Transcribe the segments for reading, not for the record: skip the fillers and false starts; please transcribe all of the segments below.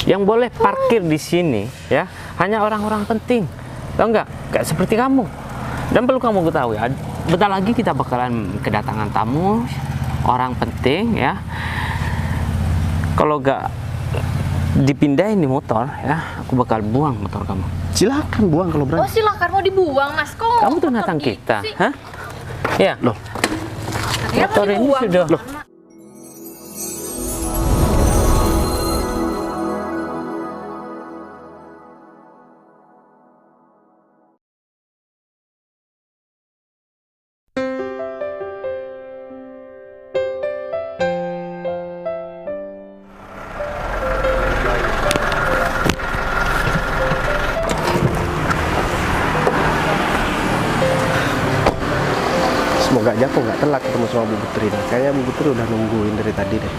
Yang boleh parkir di sini ya hanya orang-orang penting. Tahu nggak? Kayak seperti kamu. Dan perlu kamu ketahui, bentar lagi kita bakalan kedatangan tamu orang penting ya. Kalau nggak dipindahin di motor ya, aku bakal buang motor kamu. Silakan buang kalau berani. Oh silakan, mau dibuang Mas. Kok Kamu tuh motor natang gitu kita, sih? hah? Ya, Loh, Katanya mau motor ini dibuang. sudah. Loh. semoga aja aku nggak telat ketemu sama Bu Putri nih. Kayaknya Bu Putri udah nungguin dari tadi deh.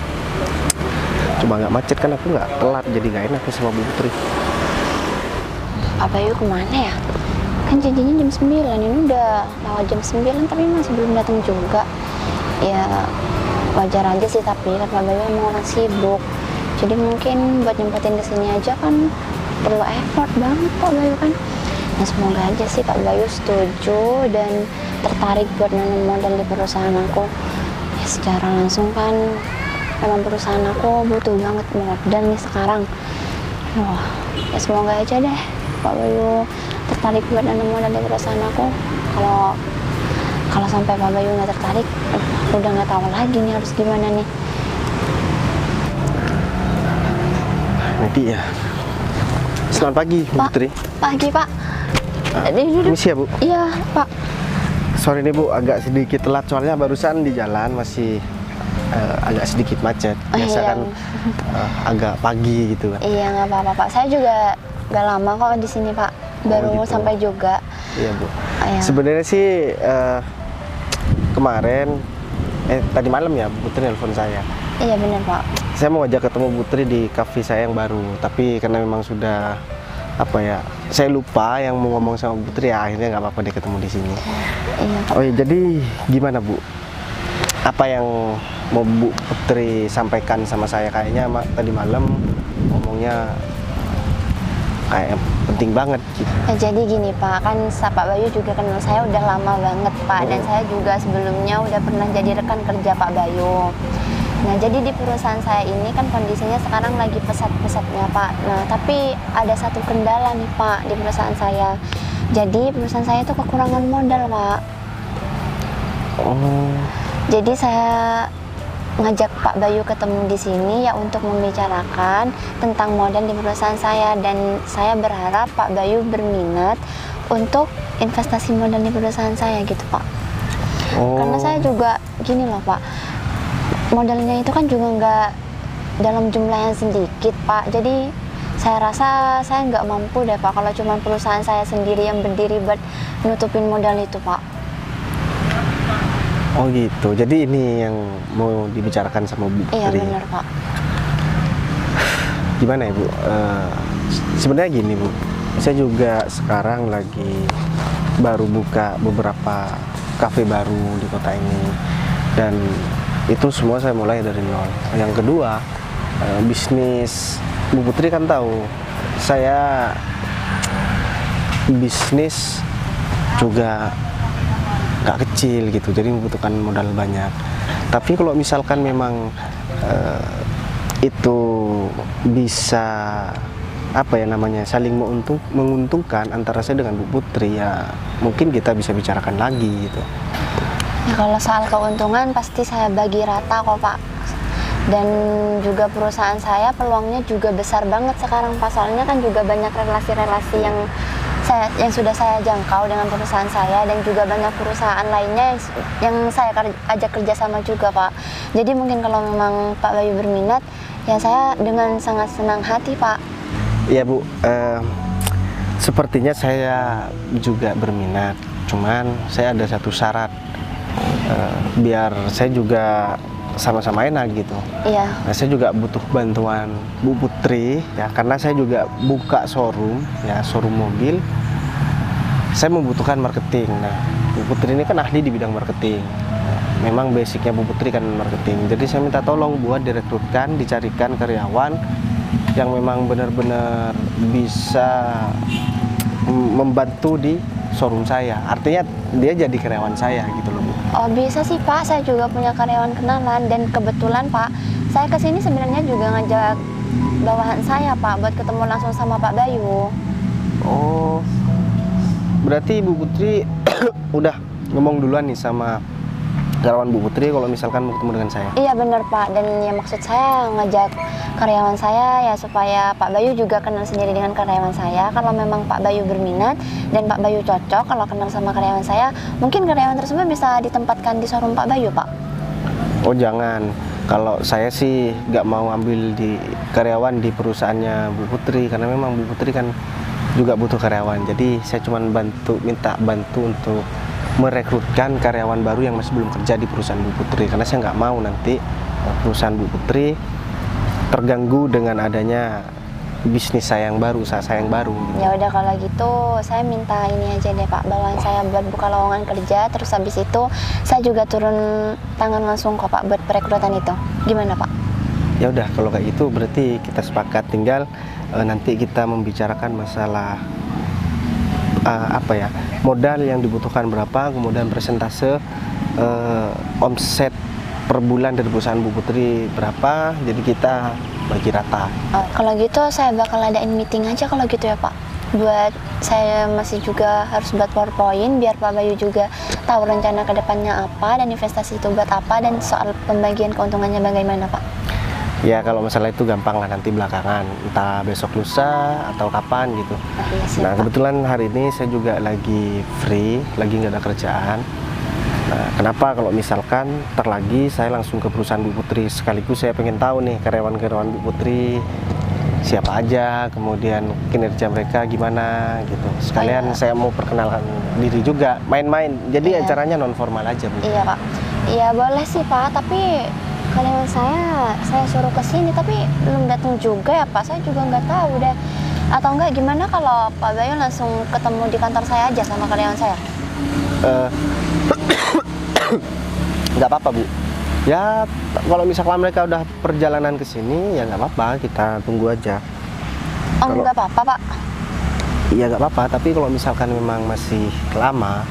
Cuma nggak macet kan, aku nggak telat, jadi nggak enak nih sama Bu Putri. Pak Bayu kemana ya? Kan janjinya jam 9, ini udah lewat jam 9 tapi masih belum datang juga. Ya wajar aja sih, tapi kan Pak Bayu emang orang sibuk. Jadi mungkin buat nyempetin kesini aja kan perlu effort banget Pak Bayu kan. Nah semoga aja sih Pak Bayu setuju dan tertarik buat nanam modal di perusahaan aku. Ya secara langsung kan emang perusahaan aku butuh banget modal nih sekarang. Wah, ya semoga aja deh Pak Bayu tertarik buat nanam modal di perusahaan aku. Kalau sampai Pak Bayu nggak tertarik, udah nggak tahu lagi nih harus gimana nih. Nanti ya. Selamat pagi Bu Pak, Putri. pagi Pak. Duduk. Permisi ya Bu. Iya Pak. Sorry nih Bu, agak sedikit telat soalnya barusan di jalan masih agak sedikit macet. Biasa Iya. kan agak pagi gitu kan. Iya nggak apa-apa Pak. Saya juga nggak lama kok di sini Pak. Baru gitu. sampai juga. Iya Bu. Iya. Sebenarnya sih kemarin tadi malam ya Bu Putri nelfon saya. Iya benar Pak. Saya mau ajak ketemu Bu Putri di kafe saya yang baru, tapi karena memang sudah apa ya, saya lupa yang mau ngomong sama Bu Putri ya, akhirnya nggak apa-apa deh ketemu di sini. Iya Pak. Oh iya, jadi gimana Bu? Apa yang mau Bu Putri sampaikan sama saya? Kayaknya tadi malam ngomongnya kayak penting banget gitu. Ya, jadi gini Pak, kan Pak Bayu juga kenal saya udah lama banget Pak, dan saya juga sebelumnya udah pernah jadi rekan kerja Pak Bayu. Nah jadi di perusahaan saya ini kan kondisinya sekarang lagi pesat-pesatnya Pak. Nah tapi ada satu kendala nih Pak di perusahaan saya. Jadi perusahaan saya itu kekurangan modal Pak. Oh, Jadi saya ngajak Pak Bayu ketemu di sini ya untuk membicarakan tentang modal di perusahaan saya, dan saya berharap Pak Bayu berminat untuk investasi modal di perusahaan saya gitu Pak. Karena saya juga gini loh Pak, modalnya itu kan juga nggak dalam jumlah yang sedikit Pak. Jadi saya rasa saya nggak mampu deh Pak kalau cuma perusahaan saya sendiri yang berdiri buat nutupin modal itu Pak. oh gitu. Jadi ini yang mau dibicarakan sama Bu Putri. Iya benar Pak. Gimana ya Bu? Sebenarnya gini Bu, saya juga sekarang lagi baru buka beberapa kafe baru di kota ini, dan itu semua saya mulai dari nol. Yang kedua, bisnis Bu Putri kan tahu, saya bisnis juga nggak kecil gitu, jadi membutuhkan modal banyak. Tapi kalau misalkan memang itu bisa apa ya namanya, saling menguntungkan antara saya dengan Bu Putri, ya mungkin kita bisa bicarakan lagi gitu. Ya, kalau soal keuntungan pasti saya bagi rata kok Pak. Dan juga perusahaan saya peluangnya juga besar banget sekarang Pak. Soalnya kan juga banyak relasi-relasi yang sudah saya jangkau dengan perusahaan saya, dan juga banyak perusahaan lainnya yang saya ajak kerjasama juga Pak. Jadi mungkin kalau memang Pak Bayu berminat, ya saya dengan sangat senang hati Pak. Iya Bu, sepertinya saya juga berminat. Cuman saya ada satu syarat, biar saya juga sama-sama enak gitu. Iya. Nah, saya juga butuh bantuan Bu Putri ya, karena saya juga buka showroom ya, showroom mobil. Saya membutuhkan marketing. Nah, Bu Putri ini kan ahli di bidang marketing. Memang basicnya Bu Putri kan marketing. Jadi saya minta tolong buat direkrutkan, dicarikan karyawan yang memang benar-benar bisa membantu di showroom saya. Artinya dia jadi karyawan saya gitu loh Bu. Oh bisa sih Pak, saya juga punya karyawan kenalan dan kebetulan Pak, saya kesini sebenarnya juga ngajak bawahan saya Pak buat ketemu langsung sama Pak Bayu. Oh, berarti Ibu Putri udah ngomong duluan nih sama karyawan Bu Putri kalau misalkan mau ketemu dengan saya. Iya benar Pak, dan ya maksud saya ngajak karyawan saya ya supaya Pak Bayu juga kenal sendiri dengan karyawan saya. Kalau memang Pak Bayu berminat dan Pak Bayu cocok kalau kenal sama karyawan saya, mungkin karyawan tersebut bisa ditempatkan di showroom Pak Bayu Pak. Oh jangan, kalau saya sih nggak mau ambil di karyawan di perusahaannya Bu Putri karena memang Bu Putri kan juga butuh karyawan. Jadi saya cuma minta bantu untuk merekrutkan karyawan baru yang masih belum kerja di perusahaan Bu Putri karena saya nggak mau nanti perusahaan Bu Putri terganggu dengan adanya bisnis saya yang baru, usaha saya yang baru. Ya udah kalau gitu saya minta ini aja deh Pak, bawahan saya buat buka lowongan kerja, terus habis itu saya juga turun tangan langsung kok Pak buat perekrutan itu. Gimana Pak? Ya udah kalau kayak gitu berarti kita sepakat, tinggal nanti kita membicarakan masalah apa ya, modal yang dibutuhkan berapa, kemudian persentase omset per bulan dari perusahaan Bu Putri berapa, jadi kita bagi rata. Kalau gitu saya bakal adain meeting aja kalau gitu ya Pak. Buat saya masih juga harus buat PowerPoint biar Pak Bayu juga tahu rencana kedepannya apa dan investasi itu buat apa dan soal pembagian keuntungannya bagaimana Pak. Ya kalau masalah itu gampang lah nanti belakangan, entah besok lusa atau kapan gitu. Iya sih, Nah Pak. kebetulan hari ini saya juga lagi free, lagi nggak ada kerjaan. Nah kenapa kalau misalkan lagi saya langsung ke perusahaan Bu Putri, sekaligus saya pengen tahu nih karyawan-karyawan Bu Putri siapa aja, kemudian kinerja mereka gimana gitu. Sekalian saya mau perkenalkan diri juga, main-main. Jadi Iya. acaranya non formal aja Bu. Iya Pak. Iya boleh sih Pak, tapi karyawan saya suruh ke sini tapi belum datang juga ya Pak. Saya juga nggak tahu deh. Atau enggak gimana kalau Pak Bayu langsung ketemu di kantor saya aja sama karyawan saya? Nggak apa-apa Bu. Ya kalau misalkan mereka udah perjalanan ke sini ya nggak apa-apa, kita tunggu aja. Oh Kalau- nggak apa-apa Pak. Iya nggak apa-apa, tapi kalau misalkan memang masih lama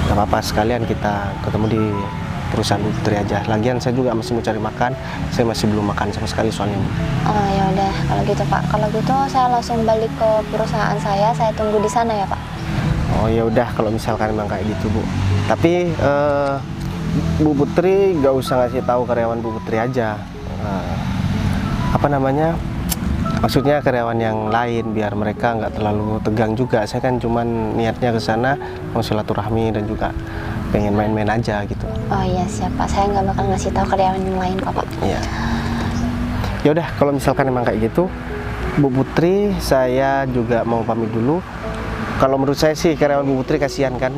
nggak apa-apa, sekalian kita ketemu di perusahaan Bu Putri aja. Lagian saya juga masih mau cari makan, saya masih belum makan sama sekali soalnya Bu. Oh ya udah kalau gitu Pak. Kalau gitu saya langsung balik ke perusahaan saya tunggu di sana ya Pak. Oh ya udah kalau misalkan memang kayak gitu Bu. Tapi Bu Putri nggak usah ngasih tahu karyawan Bu Putri aja. Apa namanya? Maksudnya karyawan yang lain biar mereka nggak terlalu tegang juga. Saya kan cuman niatnya ke sana mau silaturahmi dan juga pengen main-main aja gitu. Oh iya siap Pak. Saya nggak bakal ngasih tahu karyawan yang lain kok Pak. Iya. Ya udah kalau misalkan memang kayak gitu, Bu Putri, saya juga mau pamit dulu. Kalau menurut saya sih karyawan Bu Putri kasihan kan.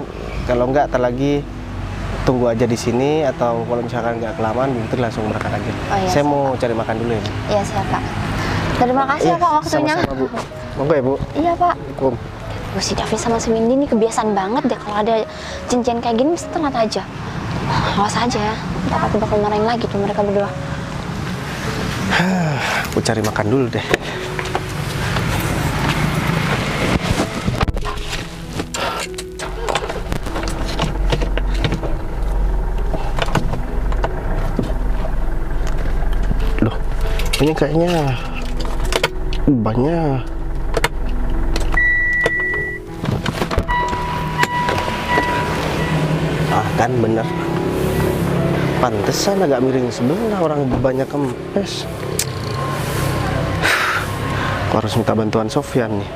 Kalau nggak lagi tunggu aja di sini, atau kalau misalkan nggak kelamaan Bu Putri langsung berangkat aja. Oh, iya, Saya siap. mau cari makan dulu ya Bu. Iya siap Pak. Terima kasih ya Pak waktunya. Sama-sama Bu. Monggo ya Bu. Iya Pak. Assalamualaikum. Gue si Davi sama si Windy ini kebiasaan banget deh kalau ada cincin kayak gini mesti telat aja. Awas aja ya, ntar aku bakal marahin lagi tuh mereka berdua. Aku cari makan dulu deh. Loh, ini kayaknya banyak. Ah kan bener. Pantesan agak miring sebelah, orang banyak kempes. Aku harus minta bantuan Sofyan nih.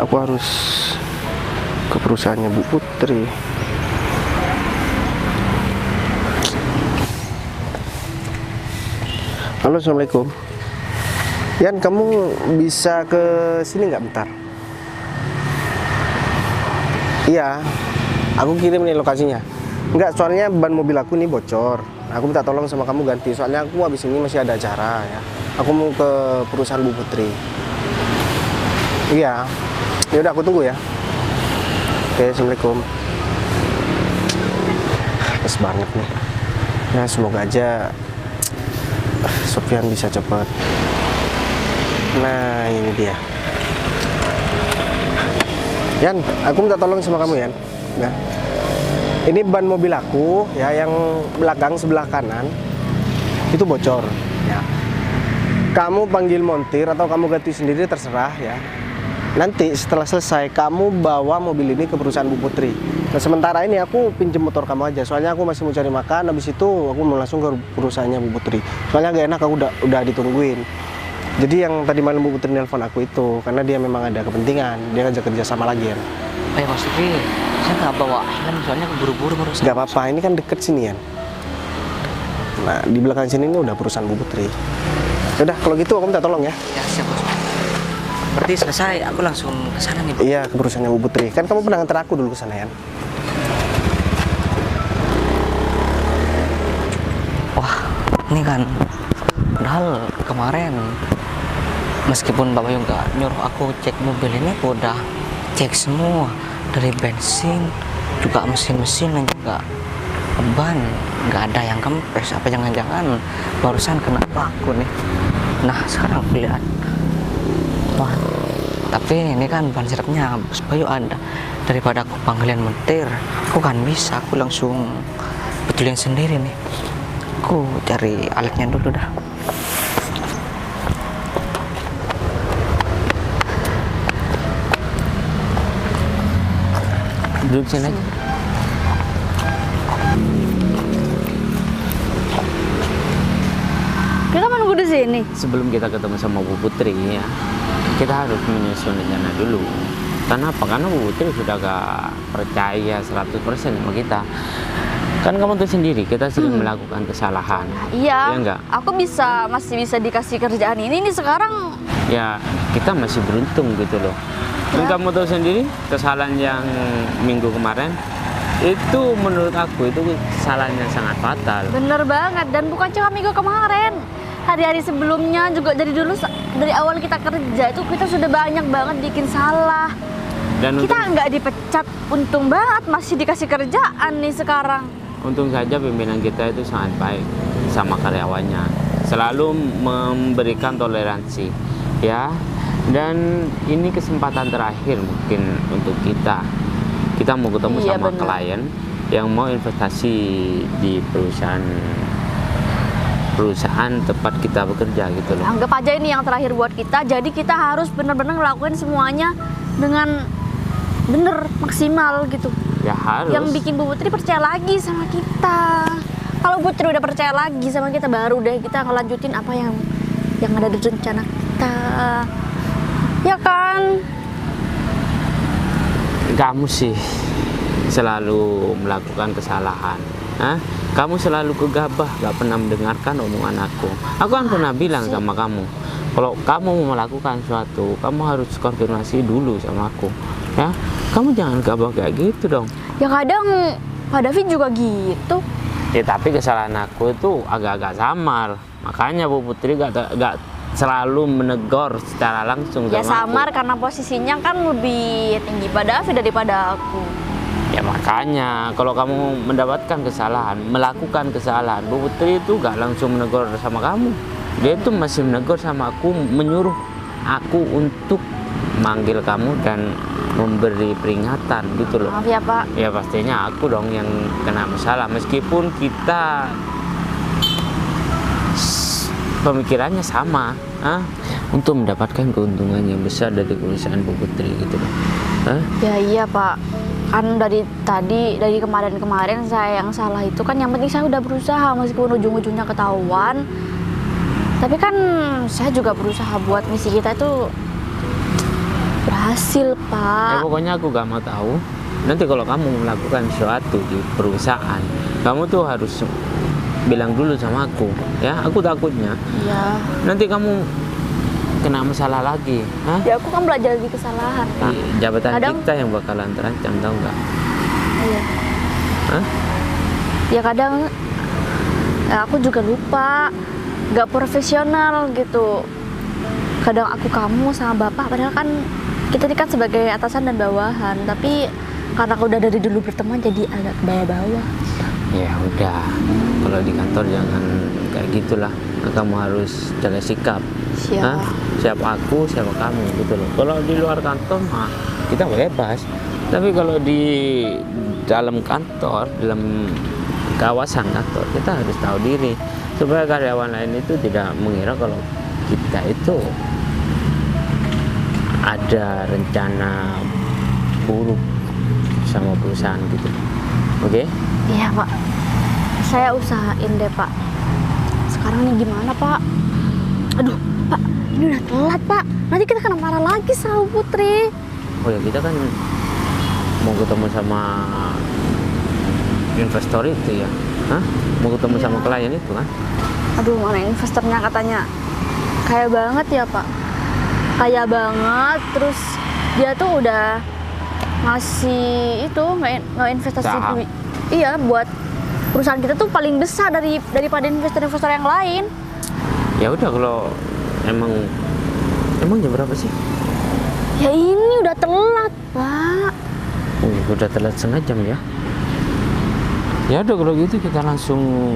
Aku harus ke perusahaannya Bu Putri. Halo, Assalamualaikum. Yan, kamu bisa ke sini nggak bentar? Iya, aku kirim nih lokasinya. Enggak, soalnya ban mobil aku nih bocor. Aku minta tolong sama kamu ganti. Soalnya aku habis ini masih ada acara ya. Aku mau ke perusahaan Bu Putri. Iya. Ya udah aku tunggu ya. Oke, Assalamualaikum. Pas banget nih. Ya semoga aja Sofyan bisa cepat Nah, ini dia. Yan, aku minta tolong sama kamu, Yan. Nah, ini ban mobil aku ya, yang belakang sebelah kanan itu bocor. Ya. Kamu panggil montir atau kamu ganti sendiri terserah ya. Nanti setelah selesai kamu bawa mobil ini ke perusahaan Bu Putri. Nah, sementara ini aku pinjem motor kamu aja. Soalnya aku masih mau cari makan. Habis itu aku mau langsung ke perusahaannya Bu Putri. Soalnya gak enak, aku udah ditungguin. Jadi yang tadi malam Bu Putri nelpon aku itu karena dia memang ada kepentingan, dia ngajak kerja sama lagi ya. Mas Fikri, saya nggak bawa helm soalnya keburu-buru baru. Gak apa-apa, ini kan deket sini ya. Nah, di belakang sini ini udah perusahaan Bu Putri. Udah, kalau gitu aku minta tolong ya. Ya siap bos. Berarti selesai, aku langsung ke sana nih. Iya, ke perusahaannya Bu Putri. Kan kamu pernah nganter aku dulu ke sana ya. Wah, ini kan padahal kemarin meskipun Bapak Bayu nggak nyuruh aku cek mobil ini, aku udah cek semua dari bensin, juga mesin-mesin dan juga ban, nggak ada yang kempes. Apa jangan-jangan barusan kena aku nih? Nah sekarang aku lihat, wah, tapi ini kan ban serepnya Bos Bayu ada. Daripada aku panggilin montir, aku kan bisa, aku langsung betulin sendiri nih. Aku cari alatnya dulu dah. Duduk sini aja. Kita menunggu di sini. Sebelum kita ketemu sama Bu Putri ya, kita harus menyusun rencana dulu. Kenapa? Karena Bu Putri sudah gak percaya 100% sama kita. Kan kamu tuh sendiri, kita sering melakukan kesalahan. Iya. Iya enggak? Aku masih bisa dikasih kerjaan ini nih sekarang. Ya, kita masih beruntung gitu loh. Dan kamu tahu sendiri, kesalahan yang minggu kemarin itu menurut aku itu kesalahan yang sangat fatal. Bener banget, dan bukan cuma minggu kemarin. Hari-hari sebelumnya juga dari awal kita kerja itu kita sudah banyak banget bikin salah. Dan Kita nggak dipecat, untung banget masih dikasih kerjaan nih sekarang. untung saja pimpinan kita itu sangat baik sama karyawannya. Selalu memberikan toleransi, ya. Dan ini kesempatan terakhir mungkin untuk kita. Kita mau ketemu Iya, sama benar. klien yang mau investasi di perusahaan tempat kita bekerja gitu loh. Anggap aja ini yang terakhir buat kita, jadi kita harus benar-benar ngelakuin semuanya dengan bener maksimal gitu. Ya harus. Yang bikin Bu Putri percaya lagi sama kita. Kalau Bu Putri udah percaya lagi sama kita, baru deh kita ngelanjutin apa yang ada di rencana kita. Ya kan? Kamu sih selalu melakukan kesalahan. Hah? Kamu selalu gegabah, gak pernah mendengarkan omongan aku. Aku kan pernah bilang sama kamu, kalau kamu mau melakukan sesuatu, kamu harus konfirmasi dulu sama aku. Ya, kamu jangan gabah kayak gitu dong. Ya kadang Pak David juga gitu. Ya tapi kesalahan aku itu agak-agak samar. Makanya Bu Putri gak selalu menegur secara langsung Ya sama samar aku. karena posisinya kan lebih tinggi Pak David daripada aku. Ya makanya kalau kamu mendapatkan kesalahan, melakukan kesalahan, Bu Putri itu gak langsung menegur sama kamu. Dia itu masih menegur sama aku, menyuruh aku untuk manggil kamu dan memberi peringatan gitu loh. Maaf ya Pak. Ya pastinya aku dong yang kena masalah, meskipun kita pemikirannya sama, untuk mendapatkan keuntungan yang besar dari perusahaan Bu Putri gitu loh. Ya iya Pak. Kan dari kemarin saya yang salah itu kan, yang penting saya udah berusaha meskipun ujung-ujungnya ketahuan. Tapi kan saya juga berusaha buat misi kita itu berhasil, Pak. Ya pokoknya aku gak mau tahu. Nanti kalau kamu melakukan sesuatu di perusahaan, kamu tuh harus bilang dulu sama aku, ya. Aku takutnya Iya. nanti kamu kena masalah lagi. Ya aku kan belajar dari kesalahan, Pak. Jabatan Kadang- kita yang bakalan terancam, tahu nggak? Iya. Hah? Ya kadang aku juga lupa, nggak profesional gitu. Kadang aku kamu sama bapak, padahal kan kita ini kan sebagai atasan dan bawahan, tapi karena aku udah dari dulu berteman jadi agak bawa-bawa. Ya udah, kalau di kantor jangan kayak gitulah. Kamu harus jaga sikap. Siap. Hah? Siap aku, siapa kamu gitu loh. Kalau di luar kantor mah kita bebas. Tapi kalau di dalam kantor, dalam kawasan kantor, kita harus tahu diri supaya karyawan lain itu tidak mengira kalau kita itu ada rencana buruk sama perusahaan gitu. Oke? Iya Pak, saya usahain deh Pak. Sekarang ini gimana Pak? Aduh Pak, ini udah telat Pak. Nanti kita kena marah lagi sama Putri. Oh ya, kita kan mau ketemu sama investor itu ya. Hah? Mau ketemu sama klien itu kan? Aduh, mana investornya katanya kaya banget ya Pak. Kaya banget, terus dia tuh udah ngasih itu nggak investasi Saham. duit. Iya, buat perusahaan kita tuh paling besar daripada investor-investor yang lain. Ya udah, kalau emang jam berapa sih? Ya ini udah telat Pak. Udah telat setengah jam ya. Ya udah kalau gitu kita langsung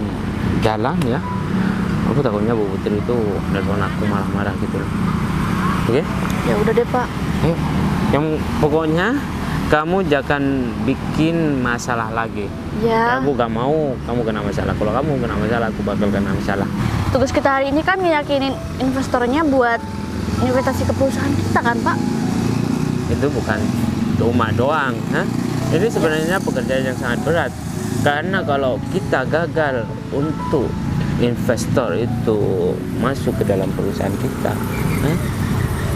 jalan ya. Aku takutnya Bu Putri itu nelfon aku marah-marah gitu loh. Oke? Ya udah deh Pak. Ayo. Yang pokoknya kamu jangan bikin masalah lagi. Ya. Aku gak mau kamu kena masalah. Kalau kamu kena masalah, aku bakal kena masalah. Tugas kita hari ini kan ngeyakinin investornya buat investasi ke perusahaan kita kan Pak. Itu bukan cuma doang, ha? Ini sebenarnya pekerjaan yang sangat berat. Karena kalau kita gagal untuk investor itu masuk ke dalam perusahaan kita,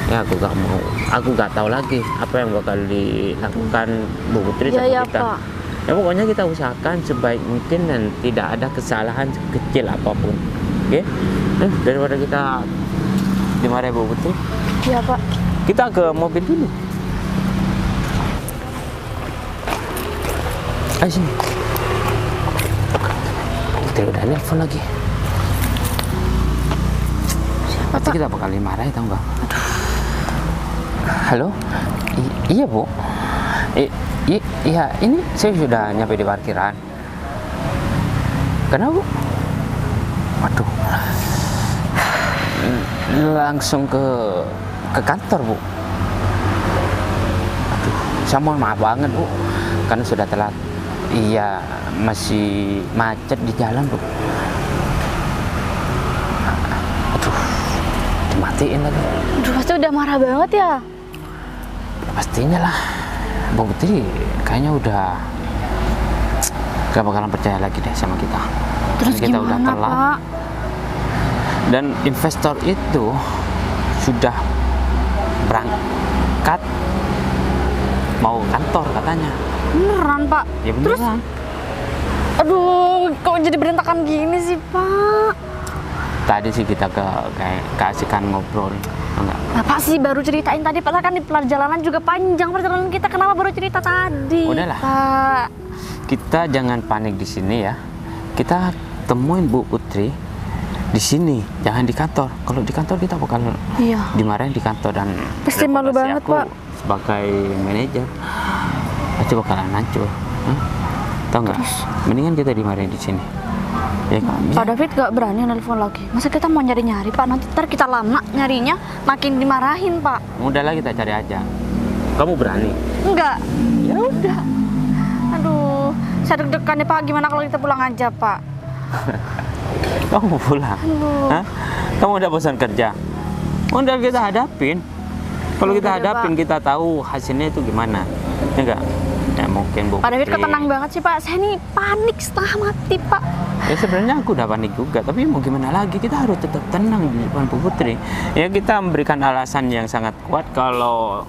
ya aku gak mau. Aku gak tahu lagi apa yang bakal dilakukan Bu Putri sama Ya kita. Pak. Ya pokoknya kita usahakan sebaik mungkin dan tidak ada kesalahan kecil apapun. Oke? Daripada kita dimarahin Bu Putri, Ya Pak. kita ke mobil dulu. Ayo sini. Putri udah nelfon lagi. Pasti kita bakal dimarahin, tau nggak? Halo? Iya Bu. Iya, ini saya sudah nyampe di parkiran. Kenapa Bu? Waduh. Langsung ke kantor Bu. Aduh, saya mohon maaf banget Bu, karena sudah telat. Iya, masih macet di jalan Bu. Aduh, dimatiin lagi. Aduh, pasti udah marah banget ya. Pastinya lah, Bu Putri kayaknya udah gak bakalan percaya lagi deh sama kita. Terus Kita gimana udah telat. Pak? Dan investor itu sudah berangkat mau kantor katanya. Beneran Pak? Ya Terus, beneran. aduh, kok jadi berantakan gini sih Pak? Tadi sih kita keasikan ngobrol, enggak? Bapak sih baru ceritain tadi, padahal kan di perjalanan juga panjang perjalanan kita. Kenapa baru cerita tadi? Udahlah. Pak. Kita jangan panik di sini ya. Kita temuin Bu Putri di sini, jangan di kantor. Kalau di kantor kita bakal Iya. dimarahin di kantor dan Pasti malu reputasi banget, aku Pak. sebagai manajer pasti bakalan hancur. Tahu nggak? Mendingan kita dimarahin di sini. Ya, Pak David gak berani nelpon lagi. Masa kita mau nyari-nyari Pak? Nanti ntar kita lama nyarinya, makin dimarahin Pak. Udahlah kita cari aja. Kamu berani? Enggak. Ya udah. Aduh, saya deg-degan nih Pak. Gimana kalau kita pulang aja Pak? Kamu pulang? Aduh. Hah? Kamu udah bosan kerja? Udah kita hadapin. Kalau kita Udah deh, hadapin, Pak. kita tahu hasilnya itu gimana. Ya enggak? Ya mungkin Bu Pak David kok Putri. tenang banget sih Pak. Saya nih panik setengah mati Pak. Ya sebenarnya aku udah panik juga, tapi mau gimana lagi, kita harus tetap tenang di depan Bu Putri. Ya kita memberikan alasan yang sangat kuat kalau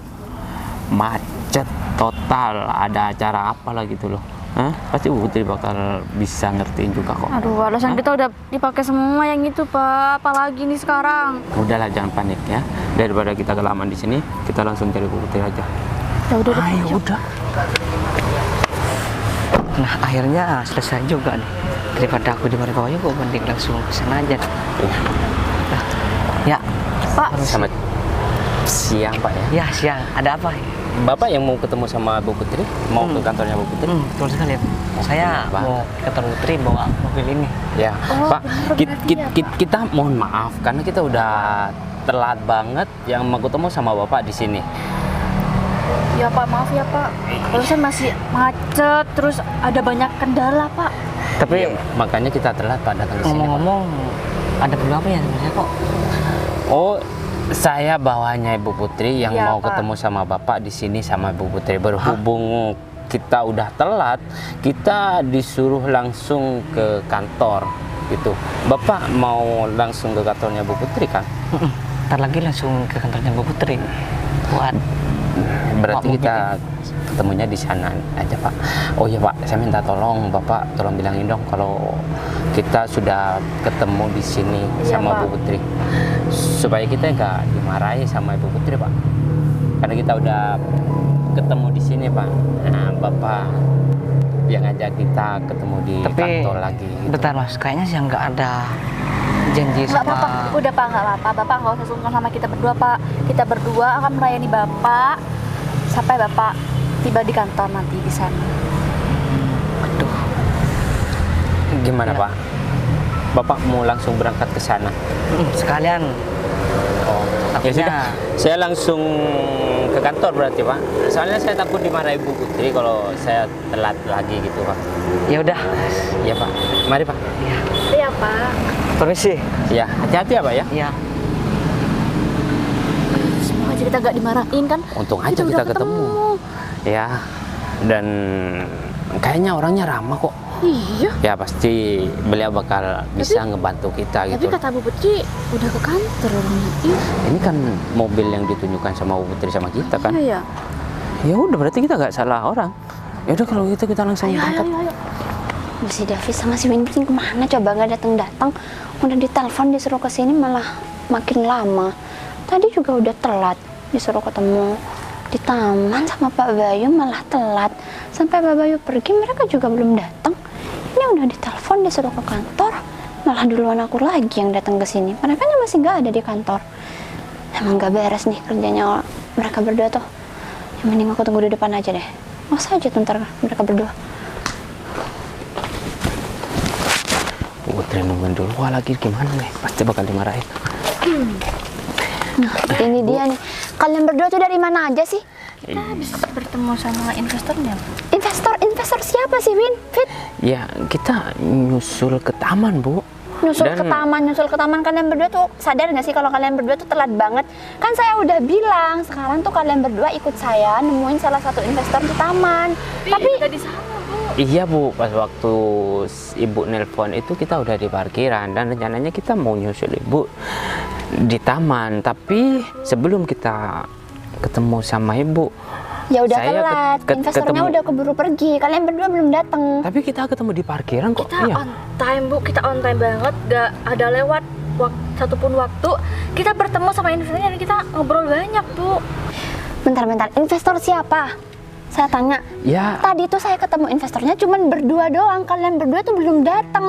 macet total, ada acara apalah gitu loh. Hah? Pasti Bu Putri bakal bisa ngertiin juga kok. Aduh, alasan Hah? kita udah dipakai semua yang itu Pak. Apalagi nih sekarang. Udahlah jangan panik ya. Daripada kita kelamaan di sini, kita langsung cari Bu Putri aja. Ya udah deh, Ayo yuk. udah. Nah akhirnya selesai juga nih. Daripada aku dimarahin bawahnya, gue mending langsung kesana aja. Nah, ya Pak, Selamat siang Pak ya. ya siang, ada apa? Bapak yang mau ketemu sama Bu Putri, mau ke kantornya Bu Putri? Betul sekali. Saya Pak. mau ke kantor Putri bawa mobil ini. Ya, Oh, Pak, bener berarti ya, Pak. kita mohon maaf karena kita udah telat banget yang mau ketemu sama Bapak di sini. Ya Pak, maaf ya Pak. Barusan masih macet, terus ada banyak kendala Pak. Tapi makanya kita telat Pak datang ke sini. Pak. Ngomong-ngomong, ada perlu apa ya sebenarnya kok? Oh, saya bawanya Ibu Putri yang Iya, mau Pak. ketemu sama Bapak di sini sama Ibu Putri. Berhubung kita udah telat, kita disuruh langsung ke kantor gitu. Bapak mau langsung ke kantornya Bu Putri kan? Ntar lagi langsung ke kantornya Bu Putri. Buat Berarti Pak, kita ketemunya di sana aja Pak. Oh iya Pak, saya minta tolong Bapak tolong bilangin dong kalau kita sudah ketemu di sini Iya, sama Pak. Bu Putri, supaya kita nggak dimarahi sama Ibu Putri Pak. Karena kita udah ketemu di sini Pak. Nah, Bapak yang ngajak kita ketemu di tapi kantor lagi. Gitu. bentar Mas, kayaknya sih nggak ada janji Nggak sama. apa-apa, udah Pak, nggak apa-apa. Bapak nggak usah sungkan sama kita berdua Pak. Kita berdua akan melayani Bapak sampai Bapak tiba di kantor nanti di sana. Aduh, Gimana Ya. Pak? Bapak mau langsung berangkat ke sana? sekalian. Oh, ya Takutnya- sudah. Saya langsung ke kantor berarti Pak. Soalnya saya takut dimarahi Bu Putri kalau saya telat lagi gitu Pak. Ya udah. Iya Pak. Mari Pak. Iya Pak. Permisi. Ya, hati-hati ya Pak ya. Iya. Semoga aja kita nggak dimarahin kan. Untung aja udah kita ketemu. Ya. Dan kayaknya orangnya ramah kok. Iya. Ya pasti beliau bakal bisa ngebantu kita Tapi gitu. kata Bu Putri udah ke kantor orangnya. Iya. Ini kan mobil yang ditunjukkan sama Bu Putri sama kita kan. Iya. Ya udah berarti kita nggak salah orang. Ya udah kalau gitu kita langsung Ayo, berangkat. ayo. Si Davis sama si Winfried kemana coba, nggak datang-datang. Udah ditelepon disuruh ke sini malah makin lama. Tadi juga udah telat disuruh ketemu di taman sama Pak Bayu malah telat. Sampai Pak Bayu pergi mereka juga belum datang. Ini udah ditelepon disuruh ke kantor malah duluan aku lagi yang datang ke sini. Mereka masih nggak ada di kantor. Emang nggak beres nih kerjanya mereka berdua tuh. Yang mending aku tunggu di depan aja deh. Masa aja tuh ntar mereka berdua. Bu Putri nungguin dulu. Wah lagi gimana nih? Pasti bakal dimarahin. Nah, ini dia nih. Kalian berdua tuh dari mana aja sih? Kita habis bertemu sama investornya. Investor siapa sih, Win? Fit? Ya kita nyusul ke taman Bu. Nyusul Dan- ke taman kalian berdua tuh sadar nggak sih kalau kalian berdua tuh telat banget? Kan saya udah bilang, sekarang tuh kalian berdua ikut saya nemuin salah satu investor di taman. Tapi kita di sana Bu. Iya Bu, pas waktu Ibu nelpon itu kita udah di parkiran dan rencananya kita mau nyusul Ibu di taman. Tapi sebelum kita ketemu sama Ibu, ya udah saya telat. Investornya ketemu- udah keburu pergi. Kalian berdua belum datang. tapi kita ketemu di parkiran kok. Kita Iya. on time Bu, kita on time banget, gak ada lewat satupun waktu. Kita bertemu sama investornya dan kita ngobrol banyak Bu. Bentar. Investor siapa? Saya tanya. Ya, Tadi tuh saya ketemu investornya cuman berdua doang. Kalian berdua tuh belum datang.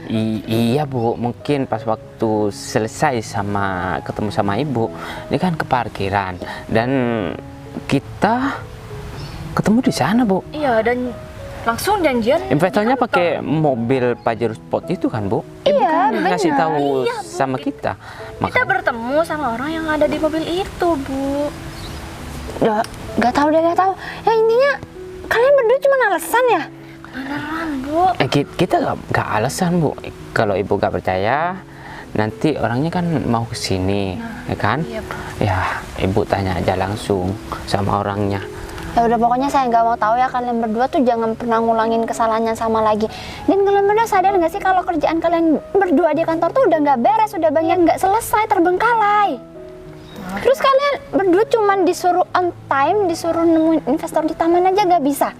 iya Bu, mungkin pas waktu selesai sama ketemu sama Ibu, ini kan ke parkiran dan kita ketemu di sana Bu. Iya, dan langsung janjian. Investornya di kantor. pakai mobil Pajero Sport itu kan Bu? Iya, Bukan ngasih benar. tahu Iya, Bu. sama kita. Kita Makanya bertemu sama orang yang ada di mobil itu Bu. Gak tahu. Ya intinya kalian berdua cuma alasan ya? Beneran Bu. kita nggak alasan Bu. Kalau Ibu nggak percaya, nanti orangnya kan mau ke sini, ya kan? Iya Bu. Ya, Ibu tanya aja langsung sama orangnya. Ya udah pokoknya saya nggak mau tahu ya, kalian berdua tuh jangan pernah ngulangin kesalahannya sama lagi. Dan kalian berdua sadar nggak sih kalau kerjaan kalian berdua di kantor tuh udah nggak beres, udah banyak nggak selesai, terbengkalai. Terus kalian berdua cuman disuruh on time, disuruh nemuin investor di taman aja nggak bisa.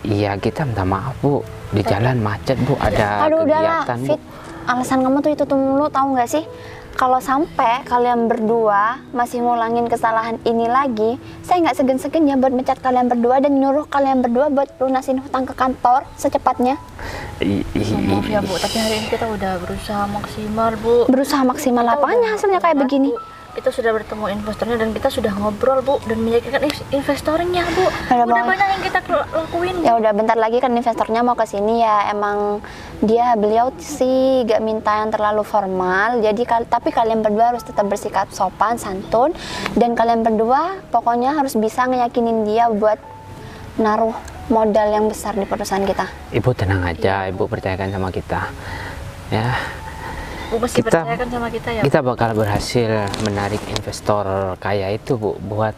Iya, kita minta maaf Bu. Di jalan macet Bu, ada Aduh udahlah, kegiatan Bu. Fit. Alasan kamu tuh itu tuh mulu, tahu nggak sih? Kalau sampai kalian berdua masih ngulangin kesalahan ini lagi, saya nggak segan-segan ya buat mencat kalian berdua dan nyuruh kalian berdua buat lunasin hutang ke kantor secepatnya. Maaf ya Bu, tapi hari ini kita udah berusaha maksimal Bu. Berusaha maksimal apanya hasilnya kayak begini? kita sudah bertemu investornya dan kita sudah ngobrol Bu dan meyakinkan investornya Bu. Udah Udah mau- banyak yang kita lakuin Bu. Ya udah bentar lagi kan investornya mau ke sini ya. Emang beliau sih gak minta yang terlalu formal. Jadi tapi kalian berdua harus tetap bersikap sopan, santun, dan kalian berdua pokoknya harus bisa ngeyakinin dia buat naruh modal yang besar di perusahaan kita. Ibu tenang aja, Ibu percayakan sama kita. Ya, Bu mesti kita- percayakan sama kita ya. kita bakal berhasil menarik investor kaya itu Bu buat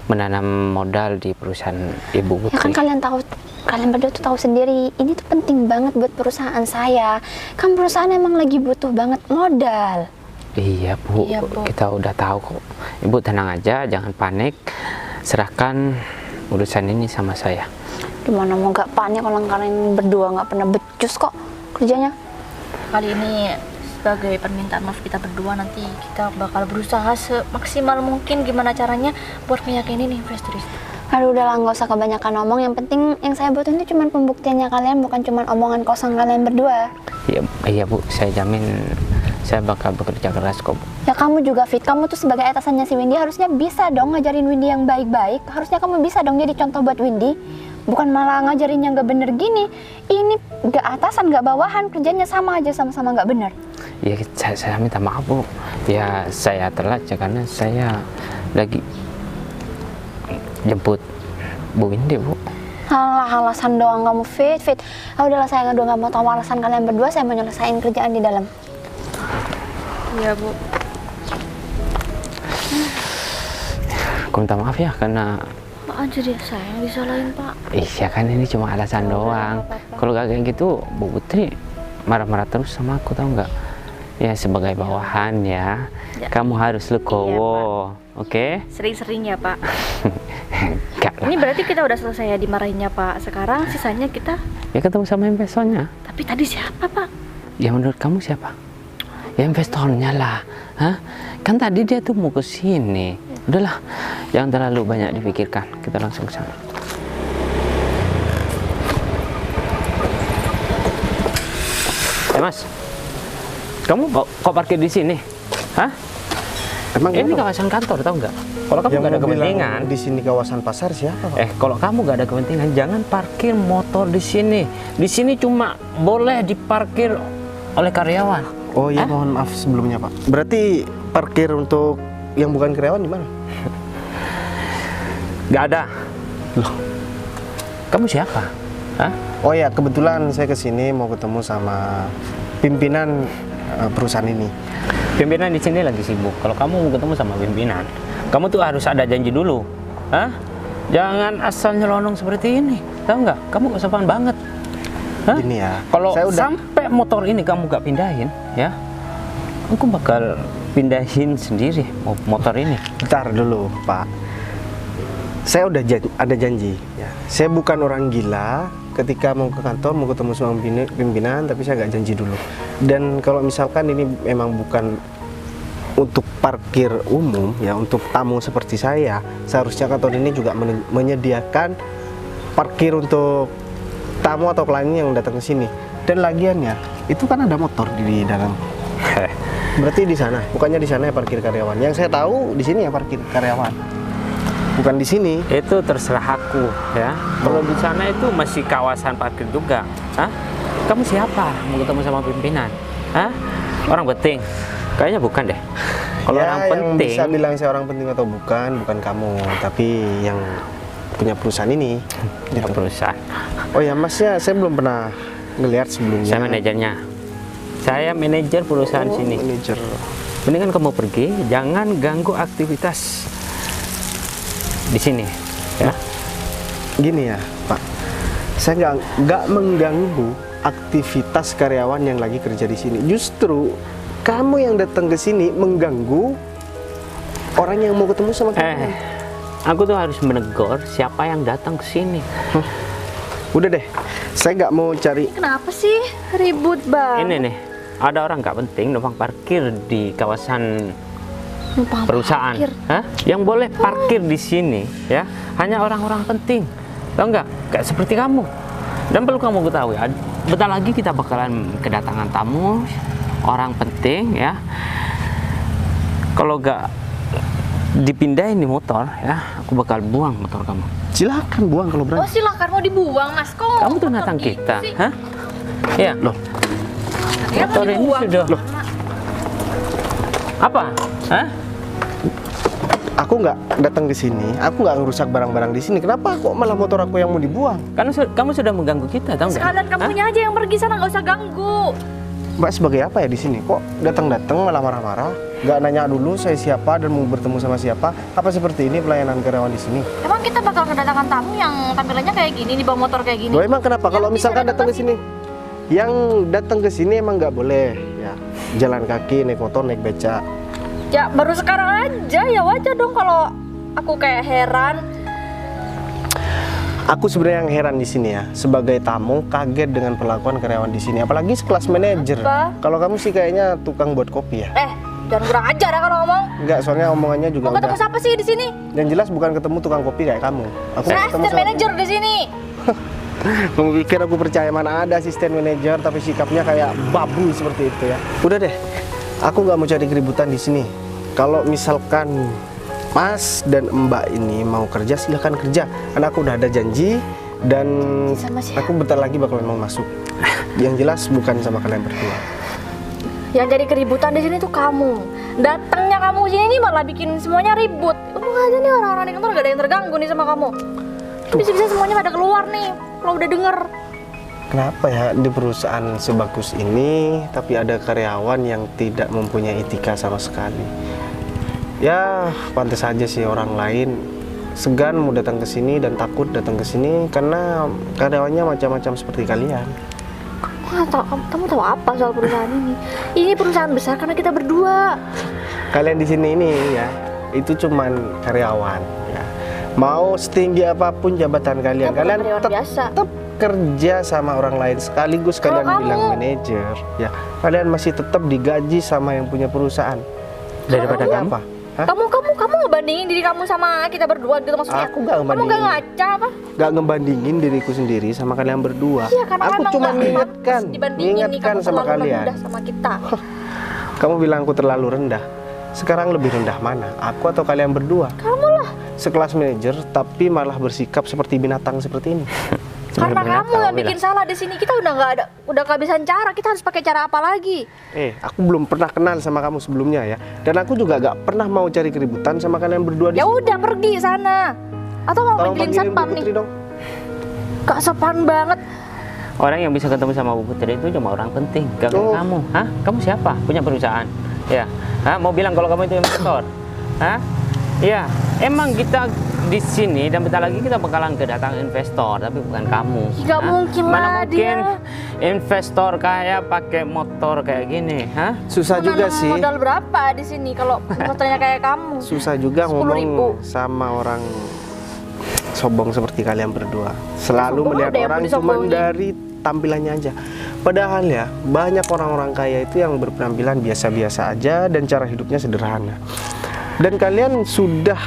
menanam modal di perusahaan Ibu Ya kan Putri. kalian berdua tuh tahu sendiri, ini tuh penting banget buat perusahaan saya. Kan perusahaan emang lagi butuh banget modal. Iya Bu, Iya, Bu. kita udah tahu kok. Ibu tenang aja, jangan panik. Serahkan urusan ini sama saya. Gimana mau gak panik kalau kalian berdua nggak pernah becus kok kerjanya. Kali ini sebagai permintaan maaf kita berdua, nanti kita bakal berusaha semaksimal mungkin gimana caranya buat meyakinin investor itu. Aduh udahlah, nggak usah kebanyakan ngomong. Yang penting yang saya butuhin itu cuma pembuktiannya kalian, bukan cuma omongan kosong kalian berdua. Iya Bu, saya jamin saya bakal bekerja keras kok Bu. Ya kamu juga Fit, kamu tuh sebagai atasannya si Windy harusnya bisa dong ngajarin Windy yang baik-baik. Harusnya kamu bisa dong jadi contoh buat Windy. Bukan malah ngajarin yang nggak bener gini. Ini nggak atasan nggak bawahan, kerjanya sama aja, sama-sama nggak bener. Ya saya minta maaf Bu. Ya saya telat ya karena saya lagi jemput Bu Windy Bu. Alah, alasan doang kamu Fit. Ah udahlah, saya nggak mau tahu alasan kalian berdua, saya mau nyelesain kerjaan di dalam. Iya Bu. Aku minta maaf ya karena Apaan jadi saya yang disalahin Pak? iya kan ini cuma alasan doang. Kalau gak kayak gitu Bu Putri marah-marah terus sama aku, tahu nggak? Ya sebagai bawahan ya, Ya. kamu harus legowo, oke? Sering-sering ya Pak. Enggak lah. Ini berarti kita udah selesai ya dimarahinnya Pak. Sekarang sisanya kita. Ya ketemu sama investornya. Tapi tadi siapa Pak? Ya menurut kamu siapa? Ya investornya lah. Hah? Kan tadi dia tuh mau ke sini. Udahlah, jangan terlalu banyak dipikirkan. Kita langsung ke sana. Mas, kamu kok parkir di sini? Hah? Emang Ini kenapa? kawasan kantor, tahu nggak? Kalau kamu Yang nggak ada mau bilang kepentingan, di sini kawasan pasar siapa Pak? kalau kamu nggak ada kepentingan, jangan parkir motor di sini. Di sini cuma boleh diparkir oleh karyawan. Oh iya, mohon maaf sebelumnya Pak. Berarti parkir untuk yang bukan karyawan di mana? Nggak ada. Loh, kamu siapa? Hah? Oh ya, kebetulan saya kesini mau ketemu sama pimpinan perusahaan ini. Pimpinan di sini lagi sibuk. Kalau kamu mau ketemu sama pimpinan, kamu tuh harus ada janji dulu. Hah? Jangan asal nyelonong seperti ini. Tahu nggak? Kamu gak sopan banget. Hah? Gini ya, Kalau saya udah sampai motor ini kamu gak pindahin, ya, aku bakal pindahin sendiri motor ini. bentar dulu Pak. Saya udah ada janji. Ya. Saya bukan orang gila. Ketika mau ke kantor mau ketemu sama pimpinan, tapi saya nggak janji dulu. Dan kalau misalkan ini memang bukan untuk parkir umum ya, untuk tamu seperti saya, seharusnya kantor ini juga menyediakan parkir untuk tamu atau klien yang datang ke sini. Dan lagiannya itu kan ada motor di dalam. Berarti di sana, bukannya di sana ya parkir karyawan. Yang saya tahu di sini ya parkir karyawan. Bukan di sini. Itu terserah aku, ya. Kalau di sana itu masih kawasan parkir juga. Hah? Kamu siapa? Mau ketemu sama pimpinan? Hah? Orang penting? Kayaknya bukan deh. Kalau Ya, orang yang penting, bisa bilang saya orang penting atau bukan kamu, tapi yang punya perusahaan ini. ya perusahaan. Oh ya Mas ya, saya belum pernah ngelihat sebelumnya. Saya manajernya. Saya manajer perusahaan sini. Manajer. Mendingan kamu pergi, jangan ganggu aktivitas di sini, ya. Gini ya Pak, saya nggak mengganggu aktivitas karyawan yang lagi kerja di sini. Justru kamu yang datang ke sini mengganggu orang yang mau ketemu sama kamu. Aku tuh harus menegur siapa yang datang ke sini. Udah deh, saya nggak mau cari. Kenapa sih ribut banget? Ini nih, ada orang nggak penting numpang parkir di kawasan Numpang perusahaan. parkir. Hah? Yang boleh parkir di sini, ya, hanya orang-orang penting. Tahu nggak? Kayak seperti kamu. Dan perlu kamu ketahui, bentar lagi kita bakalan kedatangan tamu, orang penting, ya. Kalau nggak dipindahin di motor ya, aku bakal buang motor kamu. Silakan buang kalau Oh berani. silakan, mau dibuang mas, kok Kamu tuh motor natang gitu kita, sih? hah? Iya. Loh, Katanya mau Motor ini dibuang. sudah. Loh. Apa? Hah? aku nggak datang ke sini, aku nggak ngerusak barang-barang di sini. Kenapa kok malah motor aku yang mau dibuang? Kamu sudah mengganggu kita, tahu nggak? Sekalian kamunya aja yang pergi sana, nggak usah ganggu. Mbak sebagai apa ya di sini? Kok datang-datang malah marah-marah? Nggak nanya dulu saya siapa dan mau bertemu sama siapa? Apa seperti ini pelayanan karyawan di sini? Emang kita bakal kedatangan tamu yang tampilannya kayak gini, di bawah motor kayak gini? Loh emang kenapa? Kalau Yang bisa misalkan datang ke datang sini, yang datang ke sini emang nggak boleh ya jalan kaki, naik motor, naik beca. Ya baru sekarang aja, ya wajar dong kalau aku kayak heran. Aku sebenarnya yang heran di sini ya, sebagai tamu kaget dengan perlakuan karyawan di sini, apalagi sekelas manajer. Apa? Kalau kamu sih kayaknya tukang buat kopi ya? Jangan kurang ajar ya kalau ngomong. Enggak, soalnya omongannya juga Mau ketemu udah. siapa sih di sini? Yang jelas bukan ketemu tukang kopi kayak kamu. Aku mau ketemu Asisten sama manajer di sini. kamu pikir aku percaya, mana ada asisten manajer tapi sikapnya kayak babu seperti itu ya. Udah deh, aku nggak mau cari keributan di sini. Kalau misalkan Mas dan Mbak ini mau kerja, silahkan kerja. Karena aku udah ada janji dan Sama siapa? aku bentar lagi bakalan mau masuk. Yang jelas bukan sama kalian berdua. Yang jadi keributan di sini tuh kamu. Datangnya kamu sini nih malah bikin semuanya ribut. Untung aja nih orang-orang di kantor gak ada yang terganggu nih sama kamu. Bisa-bisa semuanya pada keluar nih kalau udah denger. Kenapa ya di perusahaan sebagus ini tapi ada karyawan yang tidak mempunyai etika sama sekali? Ya, pantas saja sih orang lain segan mau datang ke sini dan takut datang ke sini karena karyawannya macam-macam seperti kalian. Kamu tahu apa soal perusahaan ini? Ini perusahaan besar karena kita berdua. Kalian di sini ini ya, itu cuman karyawan ya. Mau setinggi apapun jabatan kalian, Kita bukan kalian karyawan biasa. tetap kerja sama orang lain sekaligus Kalau kalian bilang kamu- manajer ya. Kalian masih tetap digaji sama yang punya perusahaan. Daripada Ini kamu? apa? Hah? Kamu ngebandingin diri kamu sama kita berdua gitu maksudnya? Aku nggak Kamu ngebandingin. gak ngaca apa? Gak ngebandingin diriku sendiri sama kalian berdua. Iya, karena aku emang cuma nggak mengingatkan, pantas dibandingin nih, mengingatkan kamu sama terlalu kalian. rendah sama kita. Kamu bilang aku terlalu rendah. Sekarang lebih rendah mana? Aku atau kalian berdua? Kamu lah. Sekelas manajer tapi malah bersikap seperti binatang seperti ini. Karena Benar-benar kamu yang tahu, bikin salah di sini. Kita udah kehabisan cara. Kita harus pakai cara apa lagi? Aku belum pernah kenal sama kamu sebelumnya ya. Dan aku juga gak pernah mau cari keributan sama kalian berdua di Ya sini. udah pergi sana. Atau mau Tolong panggilin panggilin Bu satpam Putri nih? dong. Gak sopan banget. Orang yang bisa ketemu sama Bu Putri itu cuma orang penting, gak kayak Oh. kamu. Hah? Kamu siapa? Punya perusahaan? Ya. Hah? Mau bilang kalau kamu itu investor? Hah? Iya. Emang kita di sini dan bentar lagi kita bakalan kedatangan investor, tapi bukan kamu. Gak Hah? mungkin Mana lah mungkin dia. investor kaya pakai motor kayak gini? Hah? Susah juga Menanam sih. modal berapa di sini kalau motornya kayak kamu? Susah juga 10.000. ngomong sama orang sombong seperti kalian berdua. Selalu Sombong melihat ada yang orang mau cuma disombongin. dari tampilannya aja. Padahal ya, banyak orang-orang kaya itu yang berpenampilan biasa-biasa aja dan cara hidupnya sederhana. Dan kalian sudah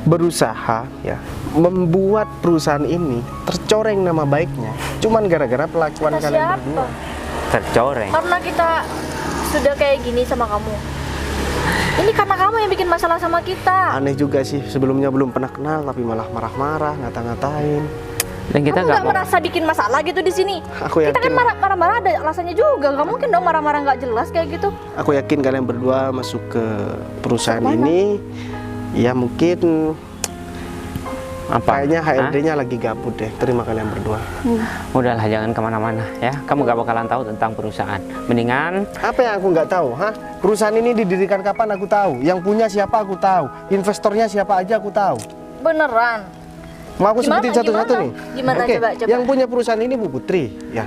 berusaha ya membuat perusahaan ini tercoreng nama baiknya. Cuman gara-gara pelakuan Kita kalian siapa? berdua. Tercoreng. Karena kita sudah kayak gini sama kamu. Ini karena kamu yang bikin masalah sama kita. Aneh juga sih, sebelumnya belum pernah kenal tapi malah marah-marah, ngata-ngatain. Dan kita Kamu nggak nggak mau. merasa bikin masalah gitu di sini? Aku Kita kan yakin, marah-marah ada alasannya juga. Gak mungkin dong marah-marah nggak jelas kayak gitu. aku yakin kalian berdua masuk ke perusahaan Mana? ini, ya mungkin Apa? kayaknya Hah? HRD-nya lagi gabut deh. Terima kalian berdua. Udahlah, jangan kemana-mana ya. Kamu gak bakalan tahu tentang perusahaan. Mendingan Apa yang aku nggak tahu, hah? Perusahaan ini didirikan kapan aku tahu. Yang punya siapa aku tahu. Investornya siapa aja aku tahu. Beneran. Mau aku Gimana, sebutin satu-satu gimana? nih? Gimana, Oke, coba. yang punya perusahaan ini Bu Putri, ya.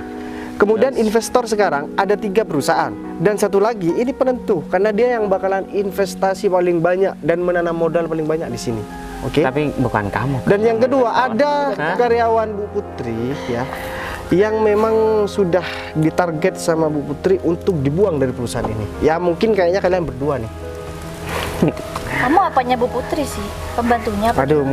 Kemudian investor sekarang ada 3 perusahaan dan satu lagi ini penentu karena dia yang bakalan investasi paling banyak dan menanam modal paling banyak di sini. Oke. tapi bukan kamu. Dan yang kedua ada Hah? karyawan Bu Putri ya yang memang sudah ditarget sama Bu Putri untuk dibuang dari perusahaan ini. Ya mungkin kayaknya kalian berdua nih. Kamu apanya Bu Putri sih? Pembantunya apa? Aduh,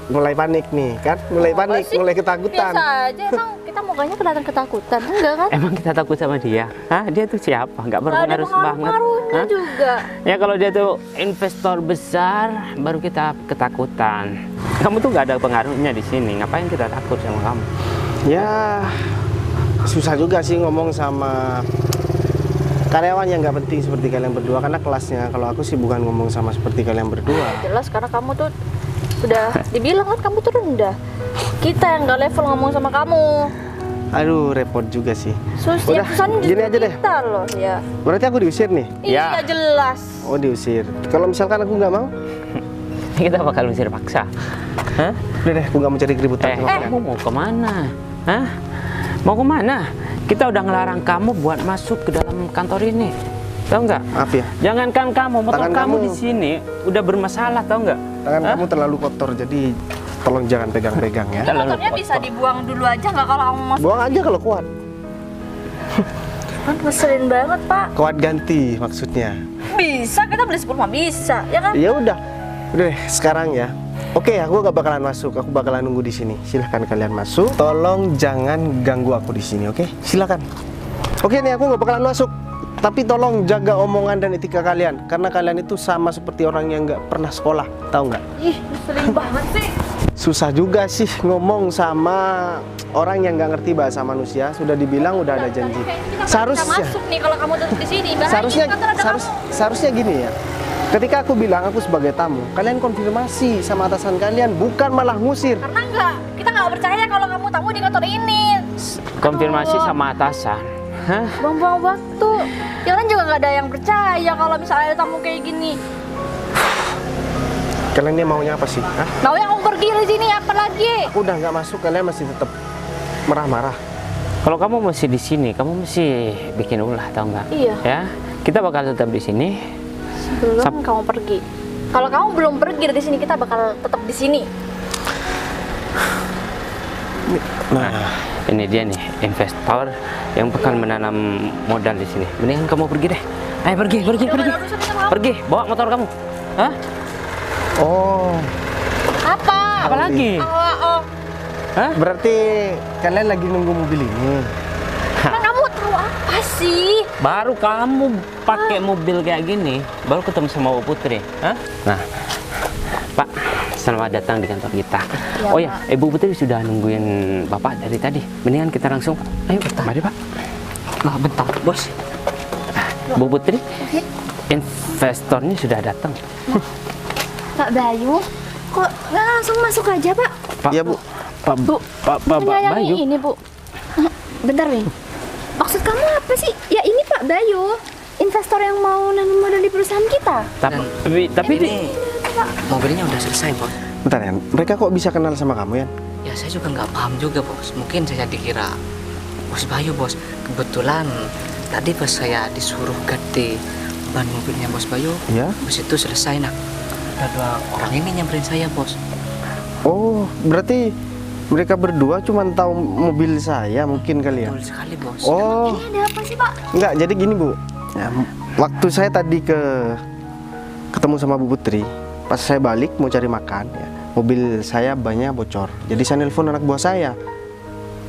mulai panik nih kan? Mulai panik, mulai ketakutan. Biasa aja, emang kita mukanya kelihatan ketakutan, enggak kan? Emang kita takut sama dia? Hah? Dia tuh siapa? Nggak Nggak ada berpengaruh banget. pengaruh-pengaruhnya Hah? juga. Ya kalau dia tuh investor besar, baru kita ketakutan. Kamu tuh nggak ada pengaruhnya di sini. Ngapain kita takut sama kamu? Ya, susah juga sih ngomong sama karyawan yang nggak penting seperti kalian berdua, karena kelasnya kalau aku sih bukan ngomong sama seperti kalian berdua. Jelas karena kamu tuh udah dibilang kan kamu tuh rendah. Kita yang nggak level ngomong sama kamu. Aduh, repot juga sih. Susah, Udah, susahnya gini justru aja deh. kita loh, ya. Berarti aku diusir nih? Ya. Iya jelas. Oh, diusir. Kalau misalkan aku nggak mau? Kita bakal usir paksa. Hah? Udah deh, aku nggak mau cari keributan sama kalian. Kamu mau kemana? Hah? Mau kemana? Kita udah ngelarang kamu buat masuk ke dalam kantor ini. Tahu nggak? Maaf ya, Jangankan kamu, motor Tangan kamu kamu. di sini udah bermasalah, tahu nggak? tangan Hah? kamu terlalu kotor, jadi tolong jangan pegang-pegang ya. Terlalu Motornya bisa kotor. dibuang dulu aja nggak kalau kamu masuk? Buang aja kalau kuat. Kan ngeselin banget Pak. Kuat ganti maksudnya. Bisa, kita beli 10 mah bisa, ya kan? Ya udah deh sekarang ya. Oke, aku gak bakalan masuk. Aku bakalan nunggu di sini. Silahkan kalian masuk. Tolong jangan ganggu aku di sini, oke? Silakan. Oke nih, aku gak bakalan masuk. Tapi tolong jaga omongan dan etika kalian, karena kalian itu sama seperti orang yang nggak pernah sekolah, tahu nggak? Ih, ngeselin banget sih. Susah juga sih ngomong sama orang yang nggak ngerti bahasa manusia. Sudah dibilang udah ada janji. Kita Seharusnya, masuk nih kalau kamu tetap di sini. Bahaya, seharusnya, kantor ada kamu. seharusnya gini ya. Ketika aku bilang aku sebagai tamu, kalian konfirmasi sama atasan kalian, bukan malah ngusir. Karena kita nggak percaya kalau kamu tamu di kantor ini. Konfirmasi Aduh. sama atasan. Hah? Buang-buang waktu. Ya kan juga nggak ada yang percaya kalau misalnya ada tamu kayak gini. Kalian ini maunya apa sih? Hah? Mau yang kamu pergi dari sini apa lagi? Aku udah nggak masuk, kalian masih tetap marah-marah. Kalau kamu masih di sini, kamu mesti bikin ulah, tahu nggak? Iya. Ya, kita bakal tetap di sini. Sebelum kamu pergi. Kalau kamu belum pergi dari sini, kita bakal tetap di sini. Nah, Ini dia nih, investor yang bakal menanam modal di sini. Mendingan kamu pergi deh. Ayo pergi. Pergi, bawa motor kamu. Hah? oh, Apa? Apa lagi? Oh. Hah? berarti kalian lagi nunggu mobil ini. Kan kamu tahu apa sih? Baru kamu pakai mobil kayak gini, baru ketemu sama Bu Putri. Hah? Nah, Pak, selamat datang di kantor kita. Ya, Oh ya, Ibu Putri sudah nungguin Bapak dari tadi. Mendingan kita langsung, ayo mari Pak. Nah, bentar, bos. Bu Putri, investornya sudah datang. Pak Bayu, kok nggak langsung masuk aja Pak? Pak, Iya, Bu. Pak, Bu, Pak menyayangi Bayu. ini Bu. Bentar nih. Maksud kamu apa sih? Ya ini Pak Bayu, investor yang mau nanam modal di perusahaan kita. Tapi Ini mobilnya udah selesai, bos. Bentar ya, mereka kok bisa kenal sama kamu ya? Ya saya juga nggak paham juga, bos. Mungkin saya dikira Bos Bayu, bos. Kebetulan tadi pas saya disuruh ganti ban mobilnya Bos Bayu, Ya. bos itu selesai, nak. Ada dua orang ini nyamperin saya, bos. Oh, berarti mereka berdua cuma tahu mobil saya mungkin kali ya? Betul sekali, bos. Oh, Ini ada apa sih Pak? enggak, jadi gini Bu. Ya, waktu saya tadi ketemu sama Bu Putri, pas saya balik mau cari makan, ya, mobil saya bannya bocor. Jadi saya nelpon anak buah saya,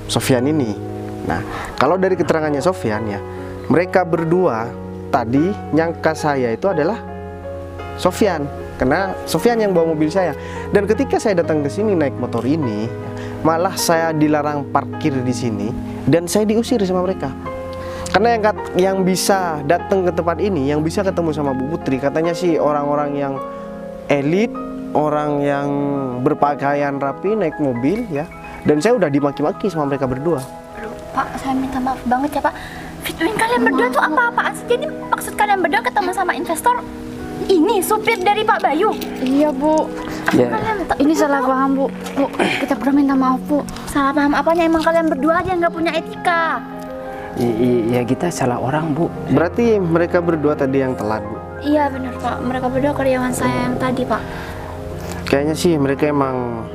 Sofyan ini. Nah, kalau dari keterangannya Sofyan ya, mereka berdua tadi nyangka saya itu adalah Sofyan, karena Sofyan yang bawa mobil saya. Dan ketika saya datang ke sini naik motor ini, malah saya dilarang parkir di sini dan saya diusir sama mereka. Karena yang bisa datang ke tempat ini, yang bisa ketemu sama Bu Putri, katanya sih orang-orang yang elit, orang yang berpakaian rapi, naik mobil ya. Dan saya udah dimaki-maki sama mereka berdua. Aduh, Pak, saya minta maaf banget ya Pak. Fitwin kalian berdua tuh apa-apaan sih? Jadi maksud kalian berdua ketemu sama investor ini supir dari Pak Bayu? Iya Bu. Ya, Ini salah paham Bu. Bu, kita berdua minta maaf Bu. Salah paham apanya? Emang kalian berdua aja nggak punya etika. ya kita salah orang, Bu. Berarti mereka berdua tadi yang telat, Bu. Iya benar Pak. Mereka berdua karyawan saya yang tadi Pak. Kayaknya sih mereka emang,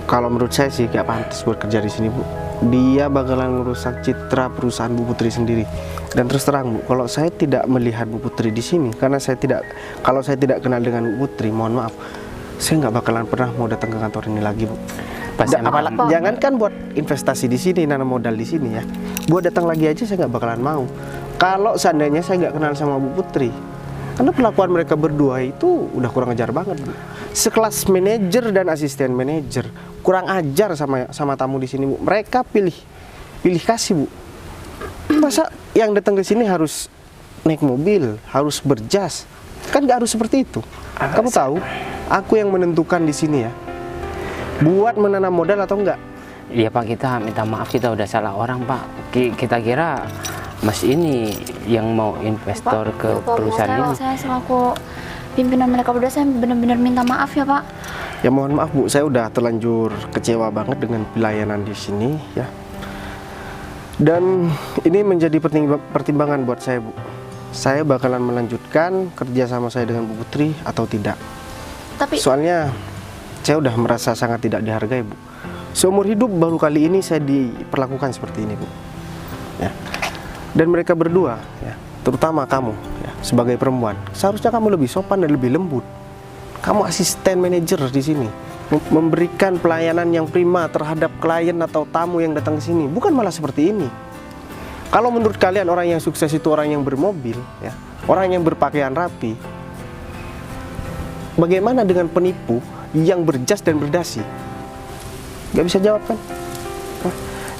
kalau menurut saya sih gak pantas buat kerja di sini, Bu. dia bakalan merusak citra perusahaan Bu Putri sendiri. Dan terus terang Bu, kalau saya tidak melihat Bu Putri di sini, karena kalau saya tidak kenal dengan Bu Putri, mohon maaf, saya nggak bakalan pernah mau datang ke kantor ini lagi Bu. Jangankan buat investasi di sini, nanam modal di sini ya, buat datang lagi aja saya nggak bakalan mau. Kalau seandainya saya nggak kenal sama Bu Putri, karena perlakuan mereka berdua itu udah kurang ajar banget Bu. Sekelas manajer dan asisten manajer, kurang ajar sama tamu di sini Bu. Mereka pilih kasih Bu. Masa yang datang ke sini harus naik mobil, harus berjas? Kan nggak harus seperti itu. Kamu tahu, aku yang menentukan di sini ya, buat menanam modal atau enggak. Iya Pak, kita minta maaf, kita udah salah orang Pak. Kita kira Mas ini yang mau investor ke perusahaan ini. Saya selaku pimpinan mereka berdua, saya benar-benar minta maaf ya Pak. Ya mohon maaf Bu, saya udah terlanjur kecewa banget dengan pelayanan di sini ya. Dan ini menjadi pertimbangan buat saya Bu. Saya bakalan melanjutkan kerja sama saya dengan Bu Putri atau tidak. Tapi soalnya saya udah merasa sangat tidak dihargai Bu. Seumur hidup baru kali ini saya diperlakukan seperti ini Bu. Ya. Dan mereka berdua, ya, terutama kamu, ya, sebagai perempuan, seharusnya kamu lebih sopan dan lebih lembut. Kamu asisten manajer di sini, memberikan pelayanan yang prima terhadap klien atau tamu yang datang ke sini, bukan malah seperti ini. Kalau menurut kalian orang yang sukses itu orang yang bermobil, ya, orang yang berpakaian rapi, bagaimana dengan penipu yang berjas dan berdasi? Gak bisa jawab kan?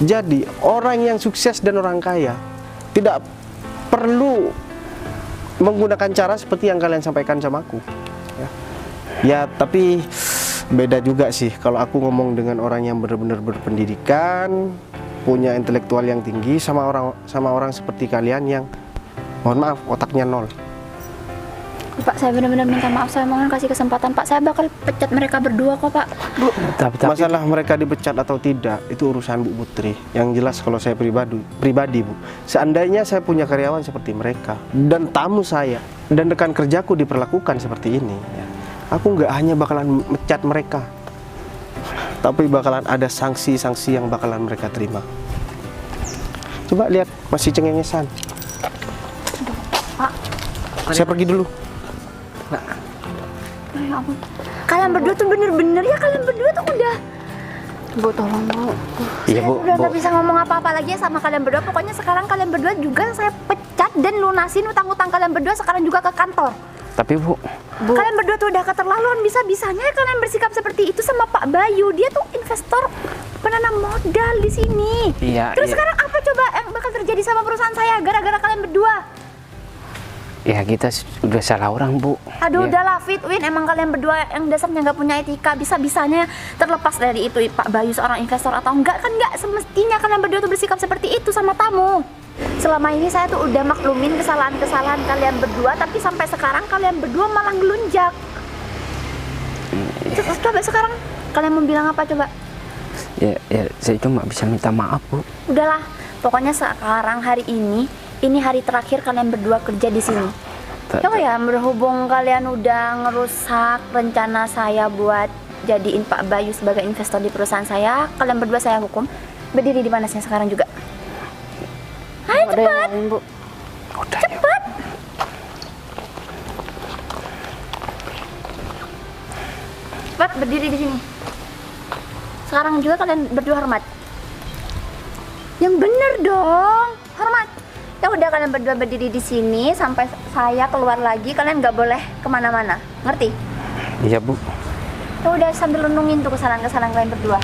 Jadi orang yang sukses dan orang kaya tidak perlu menggunakan cara seperti yang kalian sampaikan sama aku. Ya, tapi beda juga sih kalau aku ngomong dengan orang yang benar-benar berpendidikan, punya intelektual yang tinggi, sama orang seperti kalian yang mohon maaf otaknya nol. Pak, saya benar-benar minta maaf, saya mohon kasih kesempatan Pak. Saya bakal pecat mereka berdua kok Pak. Masalah mereka dipecat atau tidak itu urusan Bu Putri. Yang jelas kalau saya pribadi Bu, seandainya saya punya karyawan seperti mereka dan tamu saya dan rekan kerjaku diperlakukan seperti ini ya, aku nggak hanya bakalan mecat mereka, tapi bakalan ada sanksi-sanksi yang bakalan mereka terima. Coba lihat, masih cengengesan. Pak, saya pergi dulu. Ya ampun. Kalian berdua tuh bener-bener ya, kalian berdua tuh udah. Bu, tolong Bu. Iya Bu. Udah nggak bisa ngomong apa-apa lagi ya sama kalian berdua. Pokoknya sekarang kalian berdua juga saya pecat dan lunasin utang-utang kalian berdua sekarang juga ke kantor. Tapi Bu, Kalian berdua tuh udah keterlaluan, bisa-bisanya kalian bersikap seperti itu sama Pak Bayu. Dia tuh investor penanam modal di sini. Iya. Terus iya. sekarang apa coba yang bakal terjadi sama perusahaan saya gara-gara kalian berdua? Ya kita udah salah orang Bu. Aduh, Ya. udahlah Fitwin, emang kalian berdua yang dasarnya nggak punya etika. Bisa-bisanya terlepas dari itu Pak Bayu seorang investor atau enggak, kan nggak semestinya kalian berdua tuh bersikap seperti itu sama tamu. Selama ini saya tuh udah maklumin kesalahan-kesalahan kalian berdua, tapi sampai sekarang kalian berdua malah ngelunjak. Terus coba sekarang kalian mau bilang apa coba? Ya, saya cuma bisa minta maaf Bu. Udahlah, pokoknya sekarang hari ini hari terakhir kalian berdua kerja di sini. Coba ya, berhubung kalian udah ngerusak rencana saya buat jadiin Pak Bayu sebagai investor di perusahaan saya, kalian berdua saya hukum. Berdiri di panasnya sekarang juga. Ayo cepat. Udah, Cepat. Cepat berdiri di sini. Sekarang juga kalian berdua hormat. Yang bener dong, hormat. Ya udah, kalian berdua berdiri di sini sampai saya keluar lagi. Kalian nggak boleh kemana-mana, ngerti? Iya Bu. Ya udah, sambil renungin tuh kesalahan-kesalahan kalian berdua.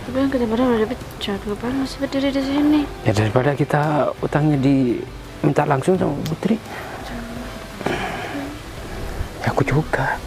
Tapi yang kita udah dipecat, ngapain masih berdiri di sini? Ya daripada kita utangnya diminta langsung sama Putri. Ya, aku juga.